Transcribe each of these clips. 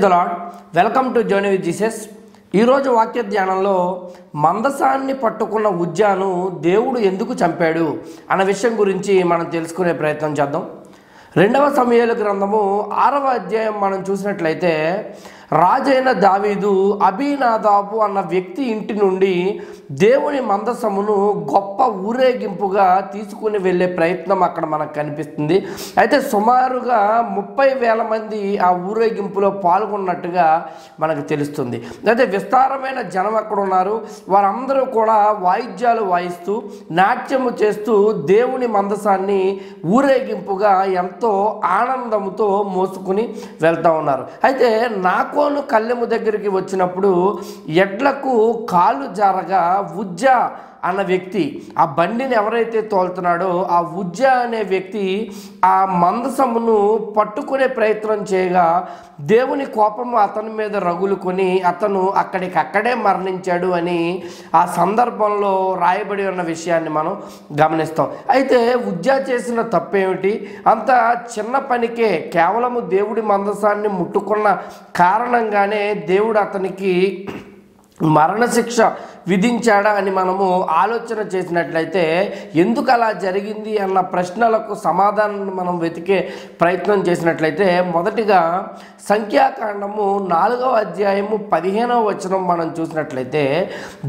The lord. Welcome to journey with Jesus. ఈరోజు వాక్య ధ్యానంలో మందసాన్ని పట్టుకున్న ఉజ్జాను దేవుడు ఎందుకు చంపాడు అన్న విషయం గురించి మనం తెలుసుకునే ప్రయత్నం చేద్దాం. 2వ సమూయేలు గ్రంథము 6వ అధ్యాయం మనం చూసినట్లయితే రాజైన దావీదు అబీనాదాబు అన్న వ్యక్తి ఇంటి నుండి దేవుని మందసమును గొప్ప ఊరేగింపుగా తీసుకుని వెళ్ళే ప్రయత్నం అక్కడ మనకు కనిపిస్తుంది. అయితే సుమారుగా 30,000 మంది ఆ ఊరేగింపులో పాల్గొన్నట్టుగా మనకు తెలుస్తుంది. అయితే విస్తారమైన జనం అక్కడ ఉన్నారు. వారందరూ కూడా వాయిద్యాలు వాయిస్తూ నాట్యము చేస్తూ దేవుని మందసాన్ని ఊరేగింపుగా ఎంతో ఆనందంతో మోసుకుని వెళ్తూ ఉన్నారు. అయితే నాకోను కళ్ళెము దగ్గరికి వచ్చినప్పుడు ఎడ్లకు కాలు జారగా ఉజ్జా అన్న వ్యక్తి, ఆ బండిని ఎవరైతే తోలుతున్నాడో ఆ ఉజ్జా అనే వ్యక్తి ఆ మందసమును పట్టుకునే ప్రయత్నం చేయగా దేవుని కోపము అతని మీద రగులుకొని అతను అక్కడికక్కడే మరణించాడు అని ఆ సందర్భంలో రాయబడి ఉన్న విషయాన్ని మనం గమనిస్తాం. అయితే ఉజ్జా చేసిన తప్పేమిటి? అంత చిన్న పనికే కేవలము దేవుడి మందసాన్ని ముట్టుకున్న కారణంగానే దేవుడు అతనికి మరణశిక్ష విధించాడా అని మనము ఆలోచన చేసినట్లయితే ఎందుకు అలా జరిగింది అన్న ప్రశ్నలకు సమాధానాన్ని మనం వెతికే ప్రయత్నం చేసినట్లయితే మొదటిగా సంఖ్యాకాండము 4వ అధ్యాయము 15వ వచనం మనం చూసినట్లయితే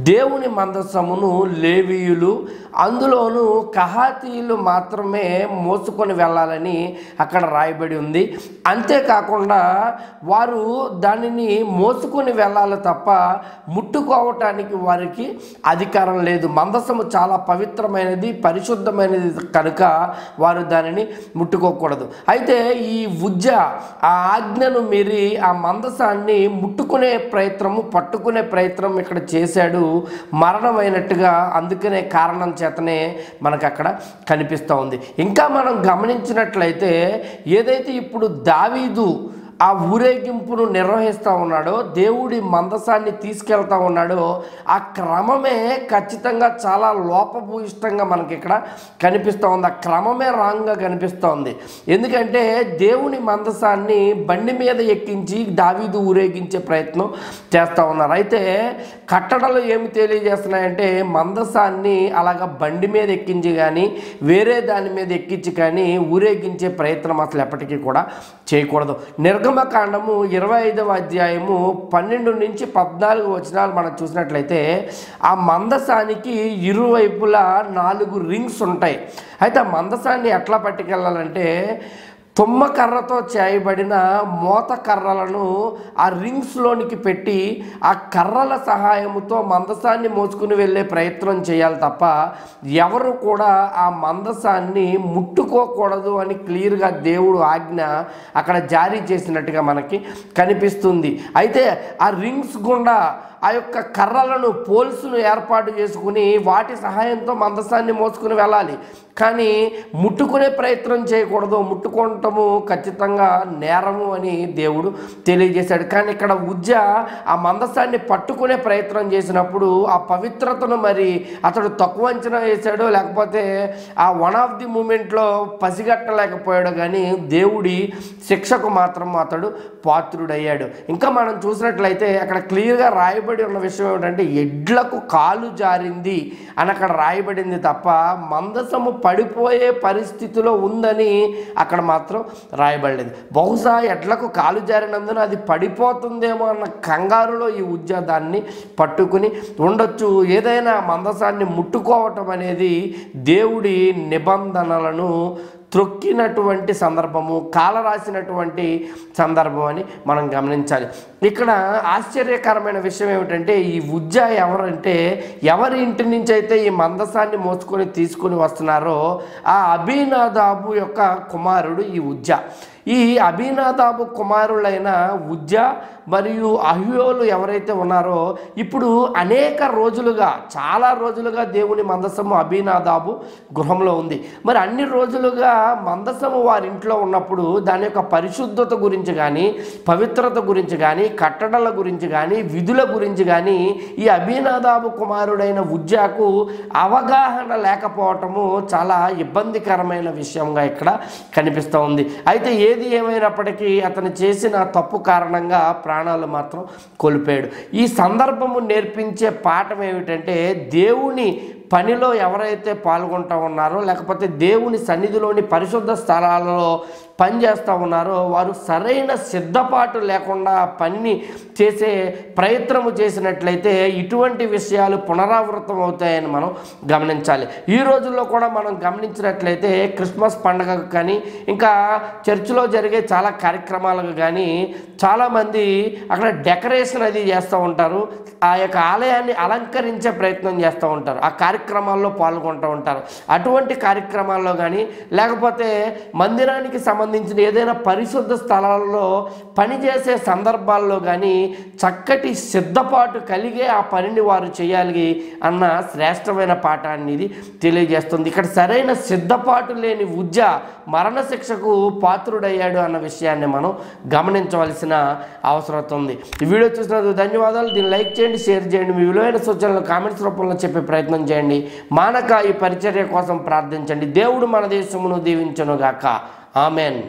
దేవుని మందసమును లేవీయులు అందులోనూ కహాతీయులు మాత్రమే మోసుకొని వెళ్ళాలని అక్కడ రాయబడి ఉంది. అంతేకాకుండా వారు దానిని మోసుకొని వెళ్ళాలి తప్ప ముట్టుకోవటానికి వారికి అధికారం లేదు. మందసము చాలా పవిత్రమైనది, పరిశుద్ధమైనది కనుక వారు దానిని ముట్టుకోకూడదు. అయితే ఈ ఉజ్జా ఆ ఆజ్ఞను మీరి ఆ మందసాన్ని ముట్టుకునే ప్రయత్నము, పట్టుకునే ప్రయత్నం ఇక్కడ చేశాడు. మరణమైనట్టుగా అందుకనే కారణం చేతనే మనకు అక్కడ కనిపిస్తూ ఉంది. ఇంకా మనం గమనించినట్లయితే ఏదైతే ఇప్పుడు దావీదు ఆ ఊరేగింపును నిర్వహిస్తూ ఉన్నాడో, దేవుడి మందసాన్ని తీసుకెళ్తా ఉన్నాడో ఆ క్రమమే ఖచ్చితంగా చాలా లోపభూయిష్టంగా మనకి ఇక్కడ కనిపిస్తూ ఉంది. ఆ క్రమమే రాంగ్గా కనిపిస్తూ ఉంది. ఎందుకంటే దేవుని మందసాన్ని బండి మీద ఎక్కించి దావీదు ఊరేగించే ప్రయత్నం చేస్తూ ఉన్నారు. అయితే కట్టడలు ఏమి తెలియజేస్తున్నాయంటే మందసాన్ని అలాగా బండి మీద ఎక్కించి కానీ వేరే దాని మీద ఎక్కించి కానీ ఊరేగించే ప్రయత్నం అసలు ఎప్పటికీ కూడా చేయకూడదు. నిర్గమకాండము 25వ అధ్యాయము 12 నుంచి 14 వచనాలు మనం చూసినట్లయితే ఆ మందసానికి ఇరువైపులా 4 రింగ్స్ ఉంటాయి. అయితే ఆ మందసాన్ని ఎట్లా పట్టుకెళ్ళాలంటే తుమ్మకర్రతో చేయబడిన మోత కర్రలను ఆ రింగ్స్లోనికి పెట్టి ఆ కర్రల సహాయముతో మందసాన్ని మోసుకుని వెళ్ళే ప్రయత్నం చేయాలి తప్ప ఎవరు కూడా ఆ మందసాన్ని ముట్టుకోకూడదు అని క్లియర్గా దేవుడు ఆజ్ఞ అక్కడ జారీ చేసినట్టుగా మనకి కనిపిస్తుంది. అయితే ఆ రింగ్స్ గుండా ఆ యొక్క కర్రలను పోల్స్ను ఏర్పాటు చేసుకుని వాటి సహాయంతో మందసాన్ని మోసుకుని వెళ్ళాలి. కానీ ముట్టుకునే ప్రయత్నం చేయకూడదు. ముట్టుకోవటము ఖచ్చితంగా నేరము అని దేవుడు తెలియజేశాడు. కానీ ఇక్కడ ఉజ్జా ఆ మందసాన్ని పట్టుకునే ప్రయత్నం చేసినప్పుడు ఆ పవిత్రతను మరి అతడు తక్కువ అంచనా వేశాడో లేకపోతే ఆ వన్ ఆఫ్ ది మూమెంట్లో పసిగట్టలేకపోయాడు. కానీ దేవుడి శిక్షకు మాత్రం అతడు పాత్రుడయ్యాడు. ఇంకా మనం చూసినట్లయితే అక్కడ క్లియర్గా రాయబడి ఉన్న విషయం ఏమిటంటే ఎడ్లకు కాలు జారింది అని అక్కడ రాయబడింది తప్ప మందసము పడిపోయే పరిస్థితిలో ఉందని అక్కడ మాత్రం రాయబడలేదు. బహుశా ఎడ్లకు కాలు జారినందున అది పడిపోతుందేమో అన్న కంగారులో ఈ ఉజ్జా దాన్ని పట్టుకుని ఉండొచ్చు. ఏదైనా మందసాన్ని ముట్టుకోవటం అనేది దేవుడి నిబంధనలను త్రొక్కినటువంటి సందర్భము, కాలరాసినటువంటి సందర్భం అని మనం గమనించాలి. ఇక్కడ ఆశ్చర్యకరమైన విషయం ఏమిటంటే ఈ ఉజ్జా ఎవరంటే ఎవరి ఇంటి నుంచి అయితే ఈ మందసాన్ని మోసుకొని తీసుకుని వస్తున్నారో ఆ అబీనాదాబు యొక్క కుమారుడు ఈ ఉజ్జా. ఈ అబీనాదాబు కుమారులైన ఉజ్జా మరియు అహ్యోలు ఎవరైతే ఉన్నారో ఇప్పుడు అనేక రోజులుగా, చాలా రోజులుగా దేవుని మందసము అబీనాదాబు గృహంలో ఉంది. మరి అన్ని రోజులుగా మందసము వారి ఇంట్లో ఉన్నప్పుడు దాని యొక్క పరిశుద్ధత గురించి కానీ, పవిత్రత గురించి కానీ, కట్టడల గురించి కానీ, విధుల గురించి కానీ ఈ అబీనాదాబు కుమారుడైన ఉజ్జాకు అవగాహన లేకపోవటము చాలా ఇబ్బందికరమైన విషయంగా ఇక్కడ కనిపిస్తూ ఉంది. అయితే ఏది ఏమైనప్పటికీ అతను చేసిన తప్పు కారణంగా ప్రాణాలు మాత్రం కోల్పోయాడు. ఈ సందర్భము నేర్పించే పాఠం ఏమిటంటే, దేవుని పనిలో ఎవరైతే పాల్గొంటూ ఉన్నారో, లేకపోతే దేవుని సన్నిధిలోని పరిశుద్ధ స్థలాలలో పనిచేస్తూ ఉన్నారో వారు సరైన సిద్ధపాటు లేకుండా పనిని చేసే ప్రయత్నము చేసినట్లయితే ఇటువంటి విషయాలు పునరావృతం అవుతాయని మనం గమనించాలి. ఈ రోజుల్లో కూడా మనం గమనించినట్లయితే క్రిస్మస్ పండుగకు కానీ ఇంకా చర్చిలో జరిగే చాలా కార్యక్రమాలకు కానీ చాలామంది అక్కడ డెకరేషన్ అది చేస్తూ ఉంటారు. ఆ యొక్క ఆలయాన్ని అలంకరించే ప్రయత్నం చేస్తూ ఉంటారు, ఆ కార్యక్రమాల్లో పాల్గొంటూ ఉంటారు. అటువంటి కార్యక్రమాల్లో కానీ లేకపోతే మందిరానికి సంబంధించిన ఏదైనా పరిశుద్ధ స్థలాల్లో పనిచేసే సందర్భాల్లో కానీ చక్కటి సిద్ధపాటు కలిగే ఆ పనిని వారు చేయాలి అన్న శ్రేష్టమైన పాఠాన్ని ఇది తెలియజేస్తుంది. ఇక్కడ సరైన సిద్ధపాటు లేని ఉజ్జ మరణశిక్షకు పాత్రుడయ్యాడు అన్న విషయాన్ని మనం గమనించవలసిన అవసరం ఉంది. ఈ వీడియో చూసినందుకు ధన్యవాదాలు. దీన్ని లైక్ చేయండి, షేర్ చేయండి, మీ విలువైన సూచనలు కామెంట్స్ రూపంలో చెప్పే ప్రయత్నం చేయండి. మానక ఈ పరిచర్య కోసం ప్రార్థించండి. దేవుడు మన దేశమును దీవించును గాక. ఆమెన్.